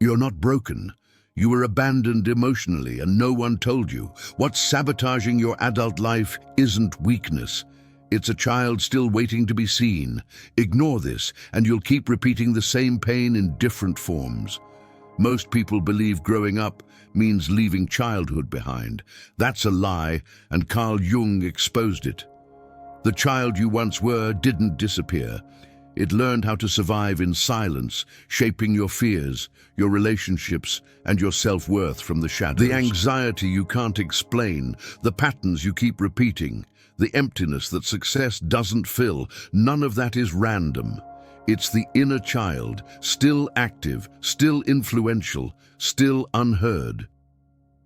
You're not broken. You were abandoned emotionally and no one told you. What's sabotaging your adult life isn't weakness. It's a child still waiting to be seen. Ignore this and you'll keep repeating the same pain in different forms. Most people believe growing up means leaving childhood behind. That's a lie, and Carl Jung exposed it. The child you once were didn't disappear. It learned how to survive in silence, shaping your fears, your relationships, and your self-worth from the shadows. The anxiety you can't explain, the patterns you keep repeating, the emptiness that success doesn't fill, none of that is random. It's the inner child, still active, still influential, still unheard.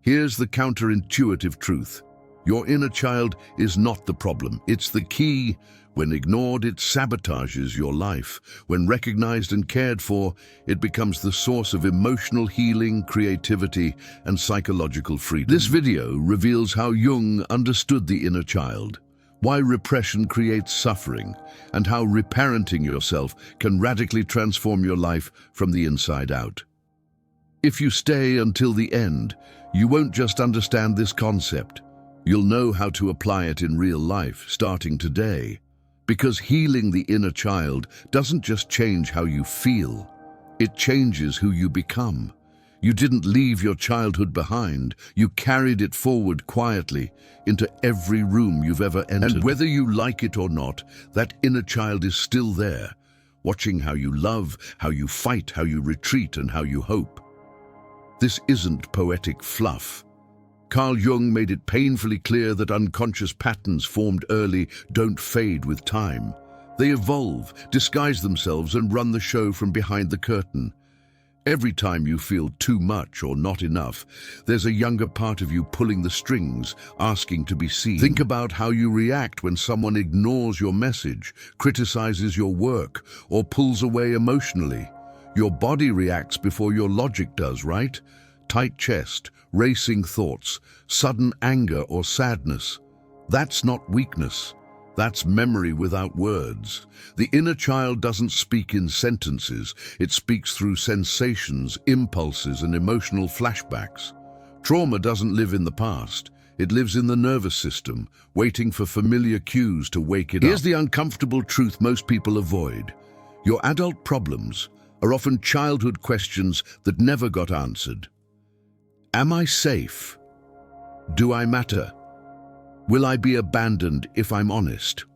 Here's the counterintuitive truth. Your inner child is not the problem, it's the key. When ignored, it sabotages your life. When recognized and cared for, it becomes the source of emotional healing, creativity, and psychological freedom. This video reveals how Jung understood the inner child, why repression creates suffering, and how reparenting yourself can radically transform your life from the inside out. If you stay until the end, you won't just understand this concept. You'll know how to apply it in real life, starting today. Because healing the inner child doesn't just change how you feel, it changes who you become. You didn't leave your childhood behind, you carried it forward quietly into every room you've ever entered. And whether you like it or not, that inner child is still there, watching how you love, how you fight, how you retreat, and how you hope. This isn't poetic fluff. Carl Jung made it painfully clear that unconscious patterns formed early don't fade with time. They evolve, disguise themselves, and run the show from behind the curtain. Every time you feel too much or not enough, there's a younger part of you pulling the strings, asking to be seen. Think about how you react when someone ignores your message, criticizes your work, or pulls away emotionally. Your body reacts before your logic does, right? Tight chest, racing thoughts, sudden anger or sadness. That's not weakness. That's memory without words. The inner child doesn't speak in sentences. It speaks through sensations, impulses, and emotional flashbacks. Trauma doesn't live in the past. It lives in the nervous system, waiting for familiar cues to wake it up. Here's the uncomfortable truth most people avoid. Your adult problems are often childhood questions that never got answered. Am I safe? Do I matter? Will I be abandoned if I'm honest?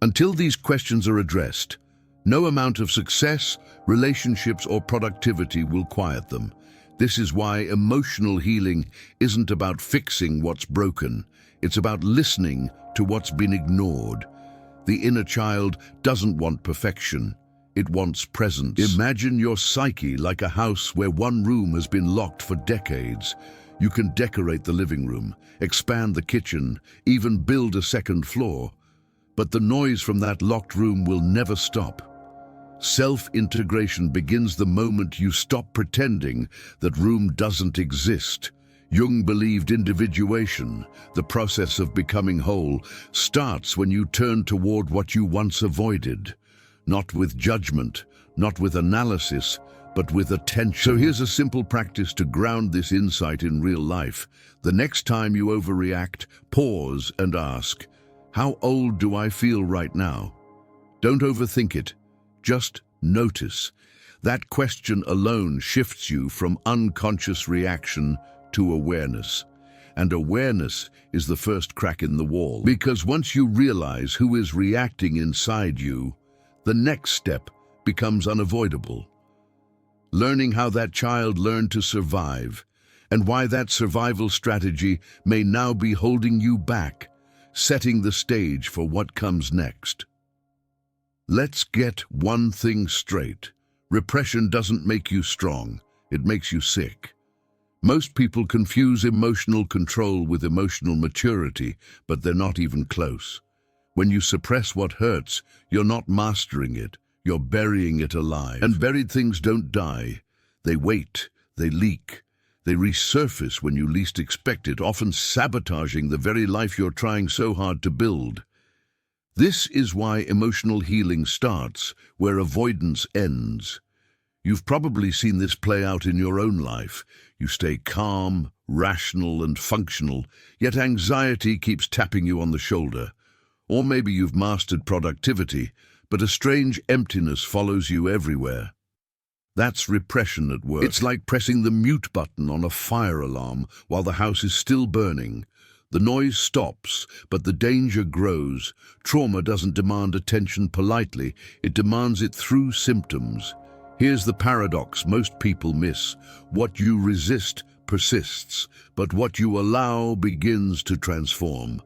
Until these questions are addressed, no amount of success, relationships, or productivity will quiet them. This is why emotional healing isn't about fixing what's broken. It's about listening to what's been ignored. The inner child doesn't want perfection. It wants presence. Imagine your psyche like a house where one room has been locked for decades. You can decorate the living room, expand the kitchen, even build a second floor. But the noise from that locked room will never stop. Self-integration begins the moment you stop pretending that room doesn't exist. Jung believed individuation, the process of becoming whole, starts when you turn toward what you once avoided. Not with judgment, not with analysis, but with attention. So here's a simple practice to ground this insight in real life. The next time you overreact, pause and ask, how old do I feel right now? Don't overthink it. Just notice. That question alone shifts you from unconscious reaction to awareness. And awareness is the first crack in the wall. Because once you realize who is reacting inside you, the next step becomes unavoidable. Learning how that child learned to survive, and why that survival strategy may now be holding you back, setting the stage for what comes next. Let's get one thing straight. Repression doesn't make you strong, it makes you sick. Most people confuse emotional control with emotional maturity, but they're not even close. When you suppress what hurts, you're not mastering it, you're burying it alive. And buried things don't die. They wait, they leak, they resurface when you least expect it, often sabotaging the very life you're trying so hard to build. This is why emotional healing starts where avoidance ends. You've probably seen this play out in your own life. You stay calm, rational, and functional, yet anxiety keeps tapping you on the shoulder. Or maybe you've mastered productivity, but a strange emptiness follows you everywhere. That's repression at work. It's like pressing the mute button on a fire alarm while the house is still burning. The noise stops, but the danger grows. Trauma doesn't demand attention politely, it demands it through symptoms. Here's the paradox most people miss. What you resist persists, but what you allow begins to transform.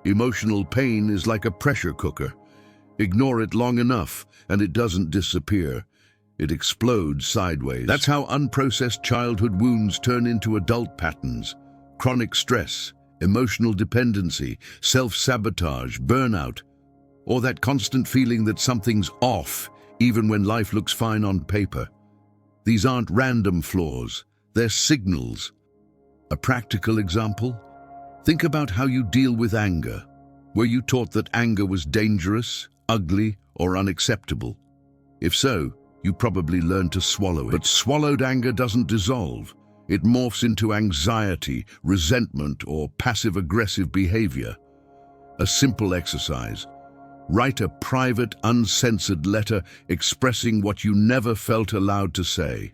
Emotional pain is like a pressure cooker. Ignore it long enough, and it doesn't disappear. It explodes sideways. That's how unprocessed childhood wounds turn into adult patterns. Chronic stress, emotional dependency, self-sabotage, burnout, or that constant feeling that something's off, even when life looks fine on paper. These aren't random flaws, they're signals. A practical example? Think about how you deal with anger. Were you taught that anger was dangerous, ugly, or unacceptable? If so, you probably learned to swallow it. But swallowed anger doesn't dissolve. It morphs into anxiety, resentment, or passive-aggressive behavior. A simple exercise. Write a private, uncensored letter expressing what you never felt allowed to say.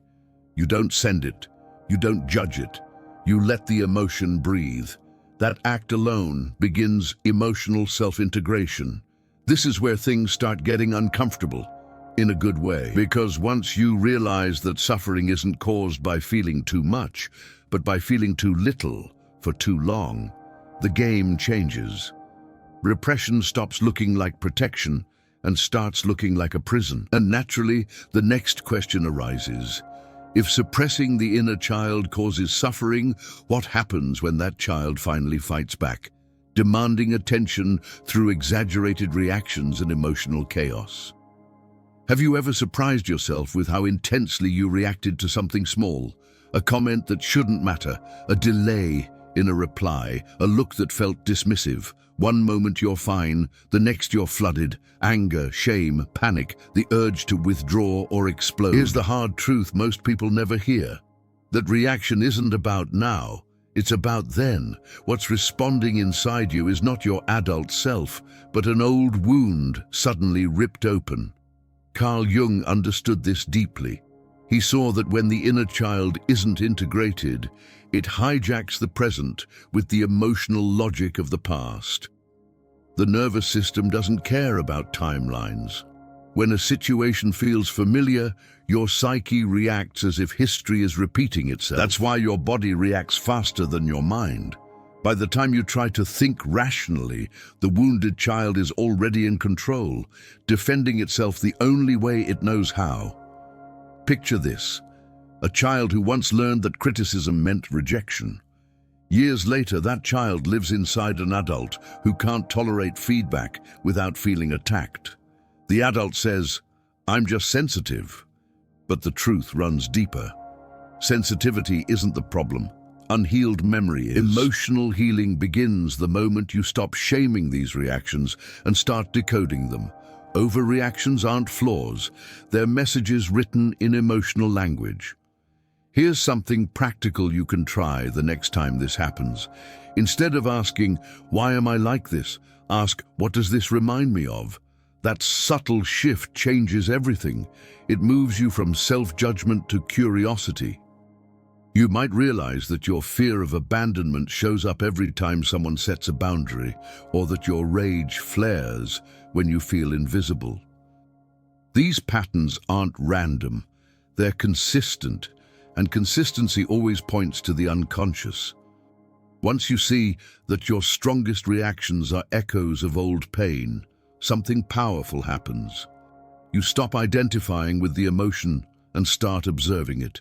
You don't send it. You don't judge it. You let the emotion breathe. That act alone begins emotional self-integration. This is where things start getting uncomfortable, in a good way. Because once you realize that suffering isn't caused by feeling too much, but by feeling too little for too long, the game changes. Repression stops looking like protection and starts looking like a prison. And naturally, the next question arises. If suppressing the inner child causes suffering, what happens when that child finally fights back, demanding attention through exaggerated reactions and emotional chaos? Have you ever surprised yourself with how intensely you reacted to something small? A comment that shouldn't matter, a delay in a reply, a look that felt dismissive. One moment you're fine, the next you're flooded. Anger, shame, panic, the urge to withdraw or explode. Here's the hard truth most people never hear. That reaction isn't about now, it's about then. What's responding inside you is not your adult self, but an old wound suddenly ripped open. Carl Jung understood this deeply. He saw that when the inner child isn't integrated, it hijacks the present with the emotional logic of the past. The nervous system doesn't care about timelines. When a situation feels familiar, your psyche reacts as if history is repeating itself. That's why your body reacts faster than your mind. By the time you try to think rationally, the wounded child is already in control, defending itself the only way it knows how. Picture this. A child who once learned that criticism meant rejection. Years later, that child lives inside an adult who can't tolerate feedback without feeling attacked. The adult says, "I'm just sensitive." But the truth runs deeper. Sensitivity isn't the problem. Unhealed memory is. Emotional healing begins the moment you stop shaming these reactions and start decoding them. Overreactions aren't flaws. They're messages written in emotional language. Here's something practical you can try the next time this happens. Instead of asking, "Why am I like this?" ask, "What does this remind me of?" That subtle shift changes everything. It moves you from self-judgment to curiosity. You might realize that your fear of abandonment shows up every time someone sets a boundary, or that your rage flares when you feel invisible. These patterns aren't random. They're consistent, and consistency always points to the unconscious. Once you see that your strongest reactions are echoes of old pain, something powerful happens. You stop identifying with the emotion and start observing it.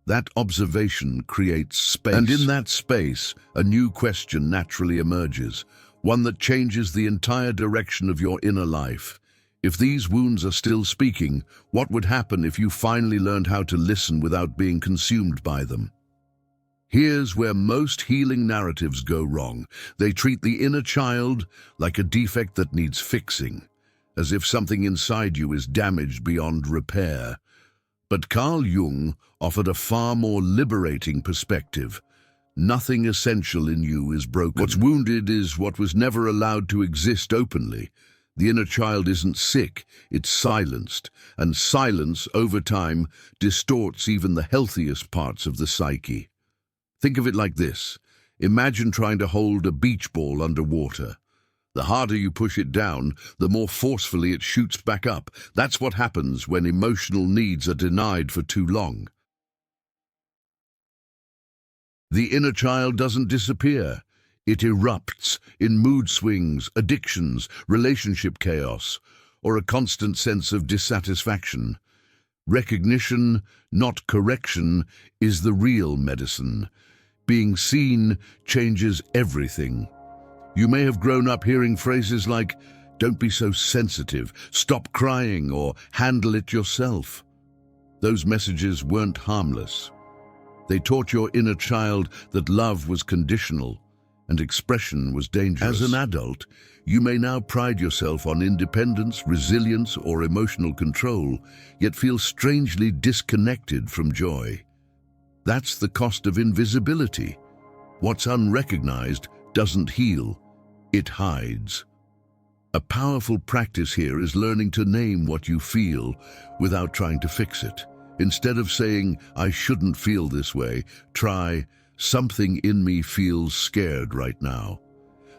That observation creates space. And in that space, a new question naturally emerges, one that changes the entire direction of your inner life. If these wounds are still speaking, what would happen if you finally learned how to listen without being consumed by them? Here's where most healing narratives go wrong. They treat the inner child like a defect that needs fixing, as if something inside you is damaged beyond repair. But Carl Jung offered a far more liberating perspective. Nothing essential in you is broken. What's wounded is what was never allowed to exist openly. The inner child isn't sick, it's silenced, and silence, over time, distorts even the healthiest parts of the psyche. Think of it like this. Imagine trying to hold a beach ball underwater. The harder you push it down, the more forcefully it shoots back up. That's what happens when emotional needs are denied for too long. The inner child doesn't disappear. It erupts in mood swings, addictions, relationship chaos, or a constant sense of dissatisfaction. Recognition, not correction, is the real medicine. Being seen changes everything. You may have grown up hearing phrases like, "Don't be so sensitive," "Stop crying," or "Handle it yourself." Those messages weren't harmless. They taught your inner child that love was conditional and expression was dangerous. As an adult, you may now pride yourself on independence, resilience, or emotional control, yet feel strangely disconnected from joy. That's the cost of invisibility. What's unrecognized doesn't heal, it hides. A powerful practice here is learning to name what you feel without trying to fix it. Instead of saying, "I shouldn't feel this way," try, "Something in me feels scared right now."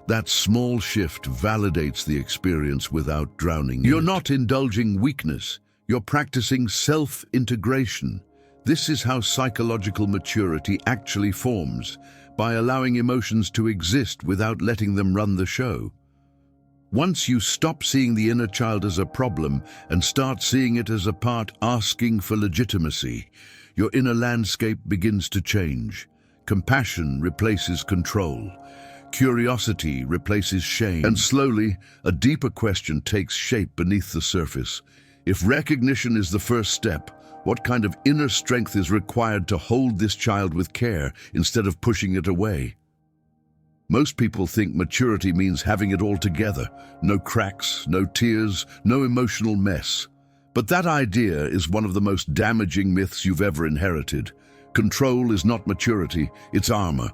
That small shift validates the experience without drowning in it. You're not indulging weakness, you're practicing self-integration. This is how psychological maturity actually forms, by allowing emotions to exist without letting them run the show. Once you stop seeing the inner child as a problem and start seeing it as a part asking for legitimacy, your inner landscape begins to change. Compassion replaces control. Curiosity replaces shame. And slowly, a deeper question takes shape beneath the surface. If recognition is the first step, what kind of inner strength is required to hold this child with care instead of pushing it away? Most people think maturity means having it all together. No cracks, no tears, no emotional mess. But that idea is one of the most damaging myths you've ever inherited. Control is not maturity, it's armor.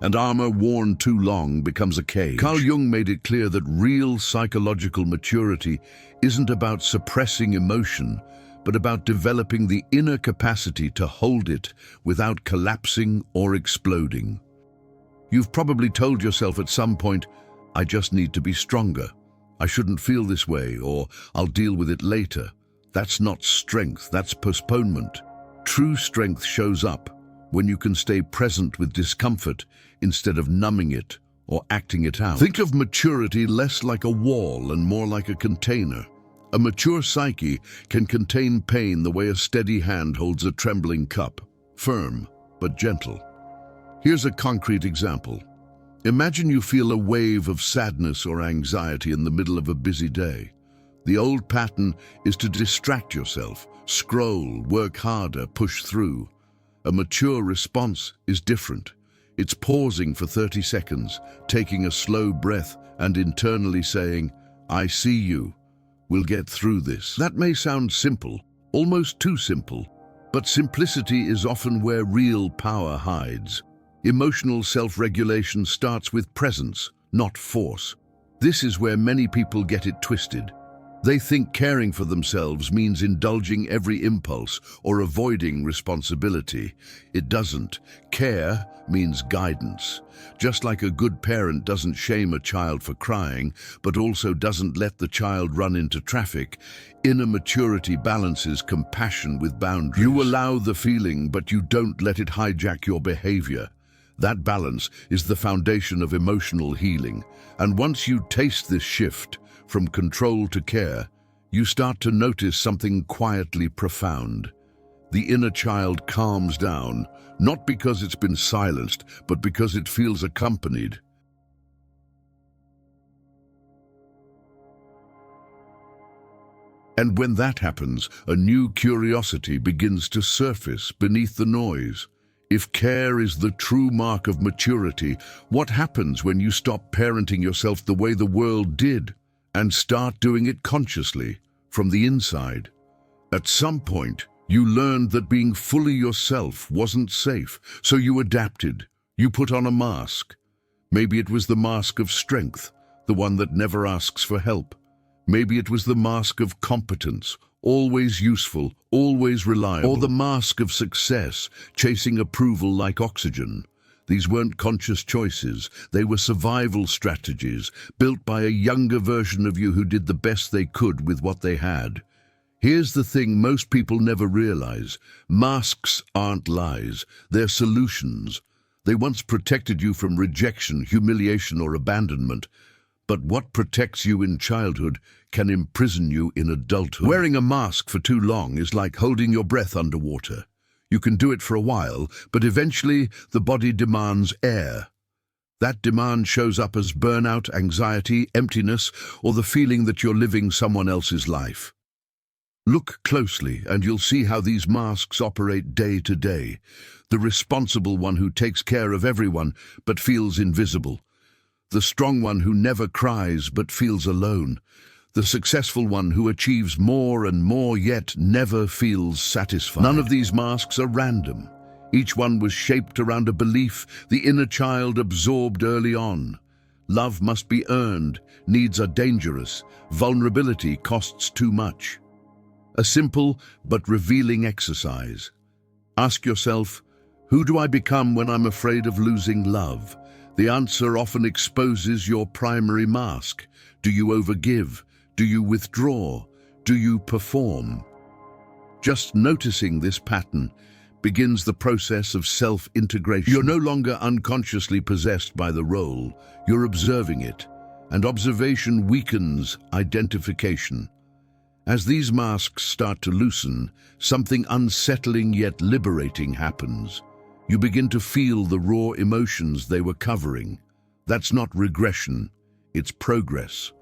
And armor worn too long becomes a cage. Carl Jung made it clear that real psychological maturity isn't about suppressing emotion, but about developing the inner capacity to hold it without collapsing or exploding. You've probably told yourself at some point, "I just need to be stronger. I shouldn't feel this way," or "I'll deal with it later." That's not strength, that's postponement. True strength shows up when you can stay present with discomfort instead of numbing it or acting it out. Think of maturity less like a wall and more like a container. A mature psyche can contain pain the way a steady hand holds a trembling cup, firm but gentle. Here's a concrete example. Imagine you feel a wave of sadness or anxiety in the middle of a busy day. The old pattern is to distract yourself, scroll, work harder, push through. A mature response is different. It's pausing for 30 seconds, taking a slow breath and internally saying, "I see you. We'll get through this." That may sound simple, almost too simple, but simplicity is often where real power hides. Emotional self-regulation starts with presence, not force. This is where many people get it twisted. They think caring for themselves means indulging every impulse or avoiding responsibility. It doesn't. Care means guidance. Just like a good parent doesn't shame a child for crying, but also doesn't let the child run into traffic, inner maturity balances compassion with boundaries. You allow the feeling, but you don't let it hijack your behavior. That balance is the foundation of emotional healing. And once you taste this shift, from control to care, you start to notice something quietly profound. The inner child calms down, not because it's been silenced, but because it feels accompanied. And when that happens, a new curiosity begins to surface beneath the noise. If care is the true mark of maturity, what happens when you stop parenting yourself the way the world did and start doing it consciously, from the inside? At some point, You learned that being fully yourself wasn't safe, so you adapted. You put on a mask. Maybe it was the mask of strength, the one that never asks for help. Maybe it was the mask of competence, always useful, always reliable. Or the mask of success, chasing approval like oxygen. These weren't conscious choices, they were survival strategies, built by a younger version of you who did the best they could with what they had. Here's the thing most people never realize. Masks aren't lies, they're solutions. They once protected you from rejection, humiliation, or abandonment. But what protects you in childhood can imprison you in adulthood. Wearing a mask for too long is like holding your breath underwater. You can do it for a while, but eventually the body demands air. That demand shows up as burnout, anxiety, emptiness, or the feeling that you're living someone else's life. Look closely and you'll see how these masks operate day to day. The responsible one who takes care of everyone but feels invisible. The strong one who never cries but feels alone. The successful one who achieves more and more yet never feels satisfied. None of these masks are random. Each one was shaped around a belief the inner child absorbed early on. Love must be earned, needs are dangerous, vulnerability costs too much. A simple but revealing exercise. Ask yourself, who do I become when I'm afraid of losing love? The answer often exposes your primary mask. Do you overgive? Do you withdraw? Do you perform? Just noticing this pattern begins the process of self-integration. You're no longer unconsciously possessed by the role, you're observing it, and observation weakens identification. As these masks start to loosen, something unsettling yet liberating happens. You begin to feel the raw emotions they were covering. That's not regression, it's progress.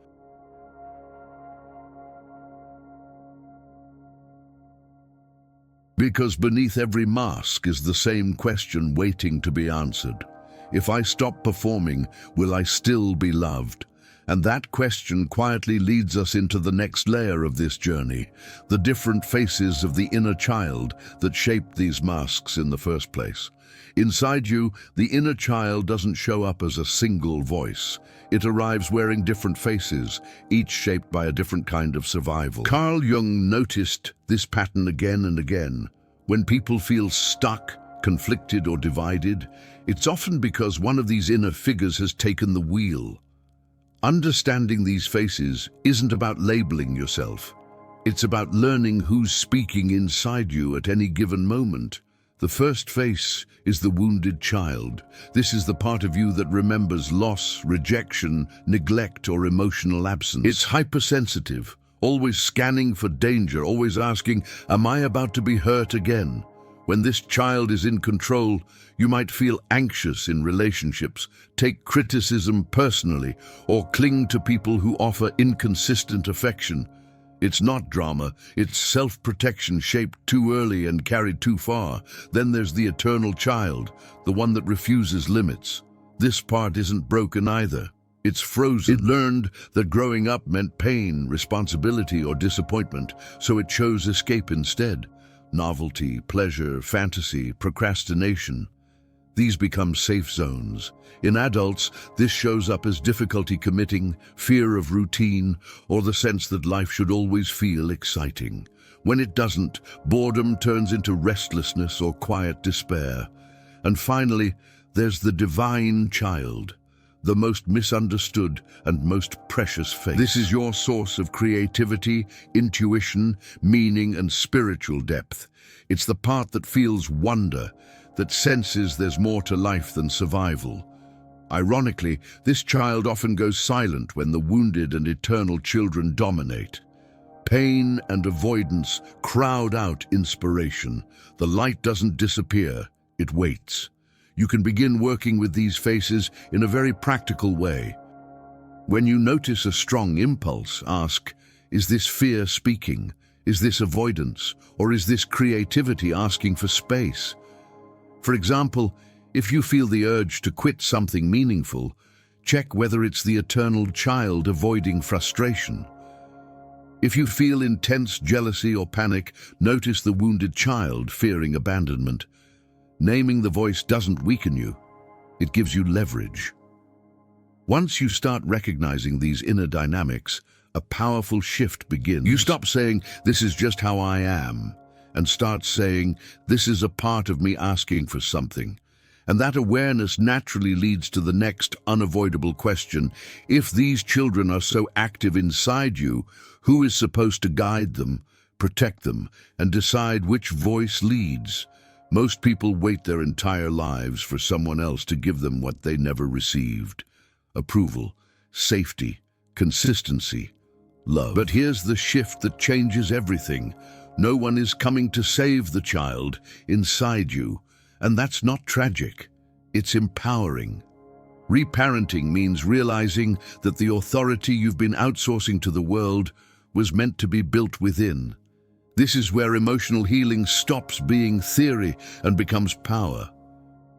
Because beneath every mask is the same question waiting to be answered. If I stop performing, will I still be loved? And that question quietly leads us into the next layer of this journey, the different faces of the inner child that shaped these masks in the first place. Inside you, the inner child doesn't show up as a single voice. It arrives wearing different faces, each shaped by a different kind of survival. Carl Jung noticed this pattern again and again. When people feel stuck, conflicted, or divided, it's often because one of these inner figures has taken the wheel. Understanding these faces isn't about labeling yourself. It's about learning who's speaking inside you at any given moment. The first face is the wounded child. This is the part of you that remembers loss, rejection, neglect, or emotional absence. It's hypersensitive, always scanning for danger, always asking, am I about to be hurt again? When this child is in control, you might feel anxious in relationships, take criticism personally, or cling to people who offer inconsistent affection. It's not drama, it's self-protection shaped too early and carried too far. Then there's the eternal child, the one that refuses limits. This part isn't broken either. It's frozen. It learned that growing up meant pain, responsibility, or disappointment, so it chose escape instead. Novelty, pleasure, fantasy, procrastination. These become safe zones. In adults, this shows up as difficulty committing, fear of routine, or the sense that life should always feel exciting. When it doesn't, boredom turns into restlessness or quiet despair. And finally, there's the divine child, the most misunderstood and most precious face. This is your source of creativity, intuition, meaning, and spiritual depth. It's the part that feels wonder, that senses there's more to life than survival. Ironically, this child often goes silent when the wounded and eternal children dominate. Pain and avoidance crowd out inspiration. The light doesn't disappear, it waits. You can begin working with these faces in a very practical way. When you notice a strong impulse, ask, is this fear speaking? Is this avoidance? Or is this creativity asking for space? For example, if you feel the urge to quit something meaningful, check whether it's the eternal child avoiding frustration. If you feel intense jealousy or panic, notice the wounded child fearing abandonment. Naming the voice doesn't weaken you, it gives you leverage. Once you start recognizing these inner dynamics, a powerful shift begins. You stop saying, "This is just how I am," and start saying, "This is a part of me asking for something." And that awareness naturally leads to the next unavoidable question. If these children are so active inside you, who is supposed to guide them, protect them, and decide which voice leads? Most people wait their entire lives for someone else to give them what they never received. Approval, safety, consistency, love. But here's the shift that changes everything. No one is coming to save the child inside you. And that's not tragic, it's empowering. Reparenting means realizing that the authority you've been outsourcing to the world was meant to be built within. This is where emotional healing stops being theory and becomes power.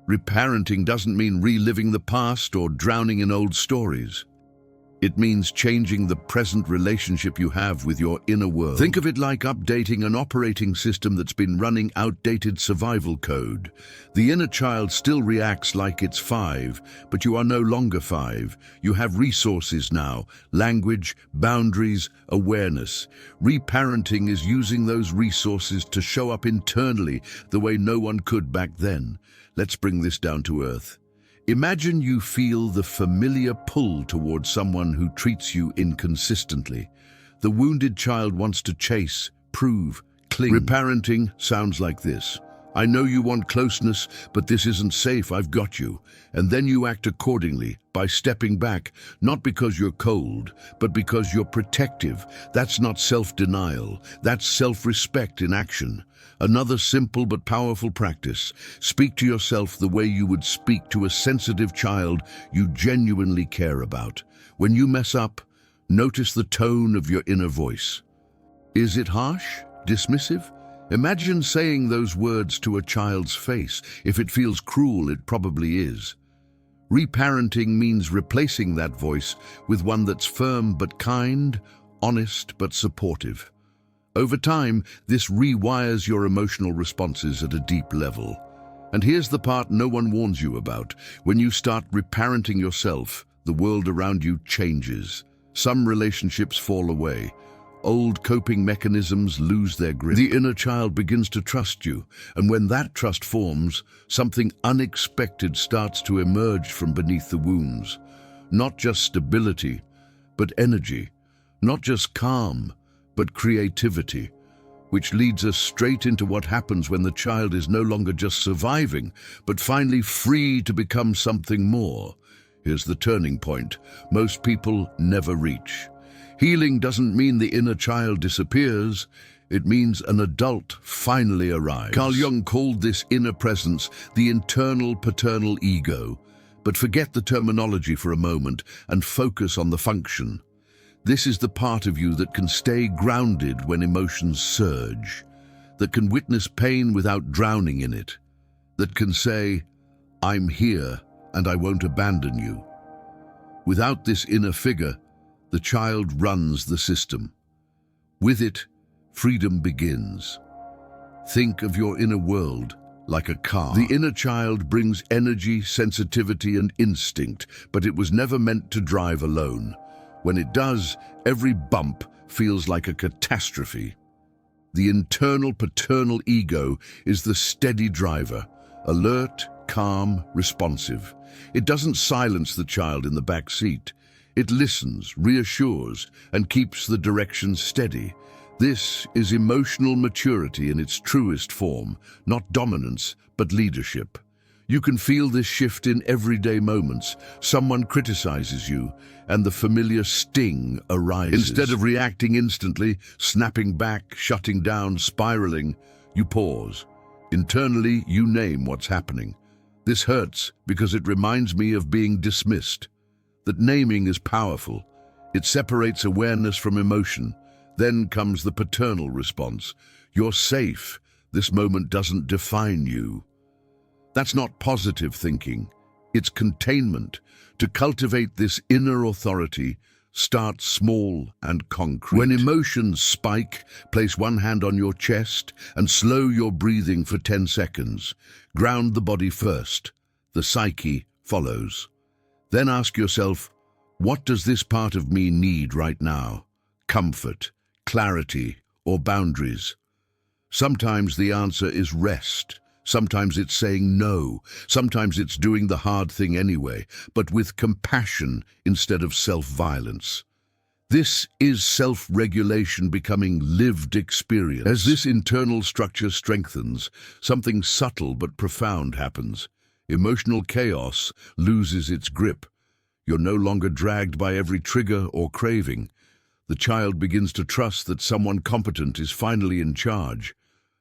Reparenting doesn't mean reliving the past or drowning in old stories. It means changing the present relationship you have with your inner world. Think of it like updating an operating system that's been running outdated survival code. The inner child still reacts like it's 5, but you are no longer 5. You have resources now: language, boundaries, awareness. Reparenting is using those resources to show up internally the way no one could back then. Let's bring this down to earth. Imagine you feel the familiar pull towards someone who treats you inconsistently. The wounded child wants to chase, prove, cling. Reparenting sounds like this: "I know you want closeness, but this isn't safe, I've got you." And then you act accordingly by stepping back, not because you're cold, but because you're protective. That's not self-denial, that's self-respect in action. Another simple but powerful practice: speak to yourself the way you would speak to a sensitive child you genuinely care about. When you mess up, notice the tone of your inner voice. Is it harsh? Dismissive? Imagine saying those words to a child's face. If it feels cruel, it probably is. Reparenting means replacing that voice with one that's firm but kind, honest but supportive. Over time, this rewires your emotional responses at a deep level. And here's the part no one warns you about. When you start reparenting yourself, the world around you changes. Some relationships fall away. Old coping mechanisms lose their grip. The inner child begins to trust you, and when that trust forms, something unexpected starts to emerge from beneath the wounds. Not just stability, but energy. Not just calm, but creativity, which leads us straight into what happens when the child is no longer just surviving, but finally free to become something more. Here's the turning point most people never reach. Healing doesn't mean the inner child disappears, it means an adult finally arrives. Carl Jung called this inner presence the internal paternal ego. But forget the terminology for a moment and focus on the function. This is the part of you that can stay grounded when emotions surge, that can witness pain without drowning in it, that can say, "I'm here and I won't abandon you." Without this inner figure, the child runs the system. With it, freedom begins. Think of your inner world like a car. The inner child brings energy, sensitivity, and instinct, but it was never meant to drive alone. When it does, every bump feels like a catastrophe. The internal paternal ego is the steady driver, alert, calm, responsive. It doesn't silence the child in the back seat. It listens, reassures, and keeps the direction steady. This is emotional maturity in its truest form, not dominance, but leadership. You can feel this shift in everyday moments. Someone criticizes you, and the familiar sting arises. Instead of reacting instantly, snapping back, shutting down, spiraling, you pause. Internally, you name what's happening. This hurts because it reminds me of being dismissed. That naming is powerful. It separates awareness from emotion. Then comes the paternal response. You're safe. This moment doesn't define you. That's not positive thinking. It's containment. To cultivate this inner authority, Start small and concrete. When emotions spike, place one hand on your chest and slow your breathing for 10 seconds. Ground the body first. The psyche follows. Then ask yourself, what does this part of me need right now? Comfort, clarity, or boundaries? Sometimes the answer is rest. Sometimes it's saying no. Sometimes it's doing the hard thing anyway, but with compassion instead of self-violence. This is self-regulation becoming lived experience. As this internal structure strengthens, something subtle but profound happens. Emotional chaos loses its grip. You're no longer dragged by every trigger or craving. The child begins to trust that someone competent is finally in charge.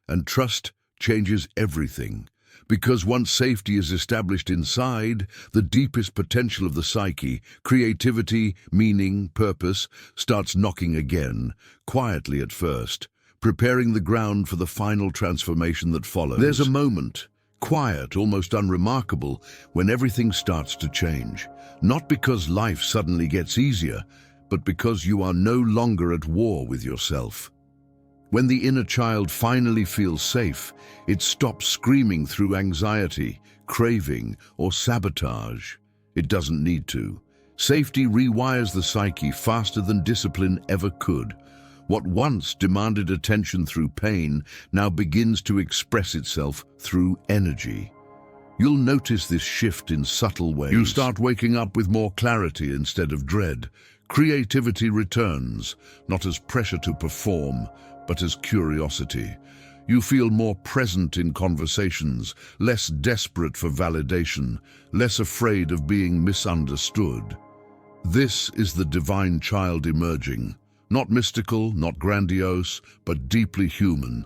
And trust changes everything. Because once safety is established inside, the deepest potential of the psyche, creativity, meaning, purpose, starts knocking again, quietly at first, preparing the ground for the final transformation that follows. There's a moment, quiet, almost unremarkable, when everything starts to change. Not because life suddenly gets easier, but because you are no longer at war with yourself. When the inner child finally feels safe, it stops screaming through anxiety, craving, or sabotage. It doesn't need to. Safety rewires the psyche faster than discipline ever could. What once demanded attention through pain now begins to express itself through energy. You'll notice this shift in subtle ways. You start waking up with more clarity instead of dread. Creativity returns, not as pressure to perform, but as curiosity. You feel more present in conversations, less desperate for validation, less afraid of being misunderstood. This is the divine child emerging. Not mystical, not grandiose, but deeply human.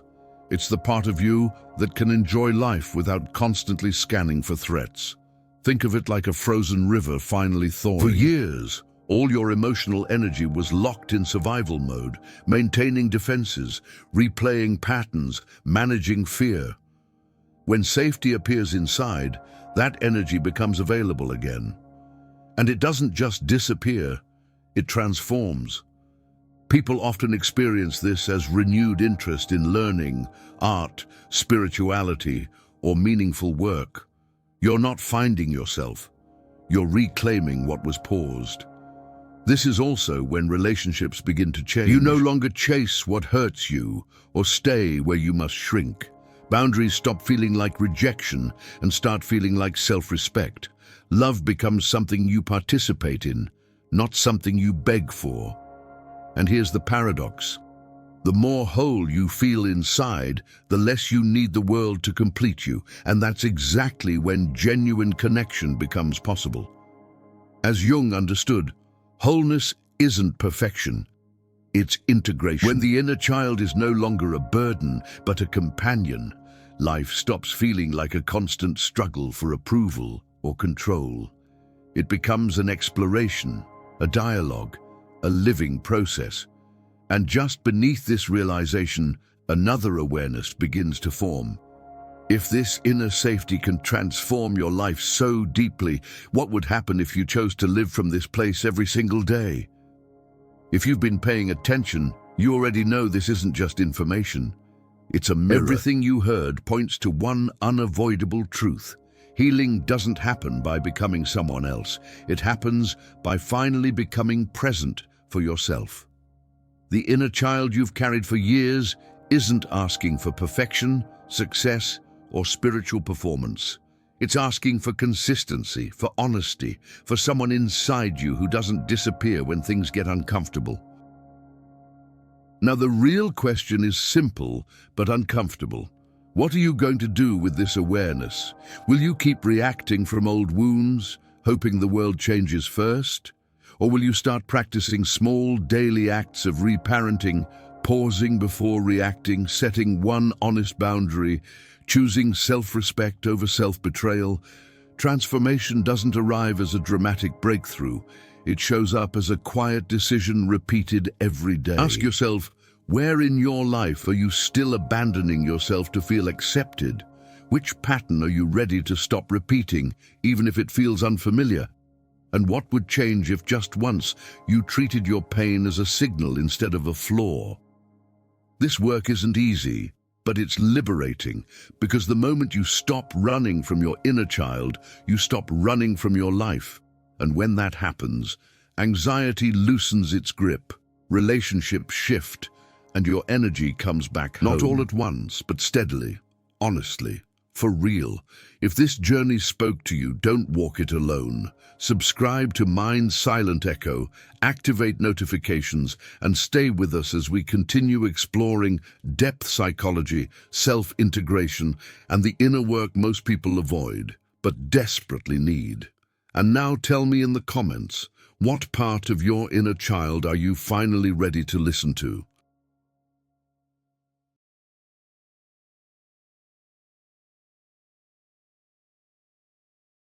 It's the part of you that can enjoy life without constantly scanning for threats. Think of it like a frozen river finally thawing. For years, all your emotional energy was locked in survival mode, maintaining defenses, replaying patterns, managing fear. When safety appears inside, that energy becomes available again. And it doesn't just disappear, it transforms. People often experience this as renewed interest in learning, art, spirituality, or meaningful work. You're not finding yourself, you're reclaiming what was paused. This is also when relationships begin to change. You no longer chase what hurts you or stay where you must shrink. Boundaries stop feeling like rejection and start feeling like self-respect. Love becomes something you participate in, not something you beg for. And here's the paradox. The more whole you feel inside, the less you need the world to complete you, and that's exactly when genuine connection becomes possible. As Jung understood, wholeness isn't perfection, it's integration. When the inner child is no longer a burden, but a companion, life stops feeling like a constant struggle for approval or control. It becomes an exploration, a dialogue, a living process. And just beneath this realization, another awareness begins to form. If this inner safety can transform your life so deeply, what would happen if you chose to live from this place every single day? If you've been paying attention, you already know this isn't just information. It's a mirror. Everything you heard points to one unavoidable truth. Healing doesn't happen by becoming someone else. It happens by finally becoming present for yourself. The inner child you've carried for years isn't asking for perfection, success, or spiritual performance. It's asking for consistency, for honesty, for someone inside you who doesn't disappear when things get uncomfortable. Now, the real question is simple but uncomfortable. What are you going to do with this awareness? Will you keep reacting from old wounds, hoping the world changes first? Or will you start practicing small daily acts of reparenting, pausing before reacting, setting one honest boundary, choosing self-respect over self-betrayal? Transformation doesn't arrive as a dramatic breakthrough. It shows up as a quiet decision repeated every day. Ask yourself, where in your life are you still abandoning yourself to feel accepted? Which pattern are you ready to stop repeating, even if it feels unfamiliar? And what would change if just once you treated your pain as a signal instead of a flaw? This work isn't easy, but it's liberating, because the moment you stop running from your inner child, you stop running from your life. And when that happens, anxiety loosens its grip, relationships shift, and your energy comes back home. Not all at once, but steadily, honestly, for real. If this journey spoke to you, don't walk it alone. Subscribe to Mind's Silent Echo, activate notifications, and stay with us as we continue exploring depth psychology, self-integration, and the inner work most people avoid, but desperately need. And now tell me in the comments, what part of your inner child are you finally ready to listen to?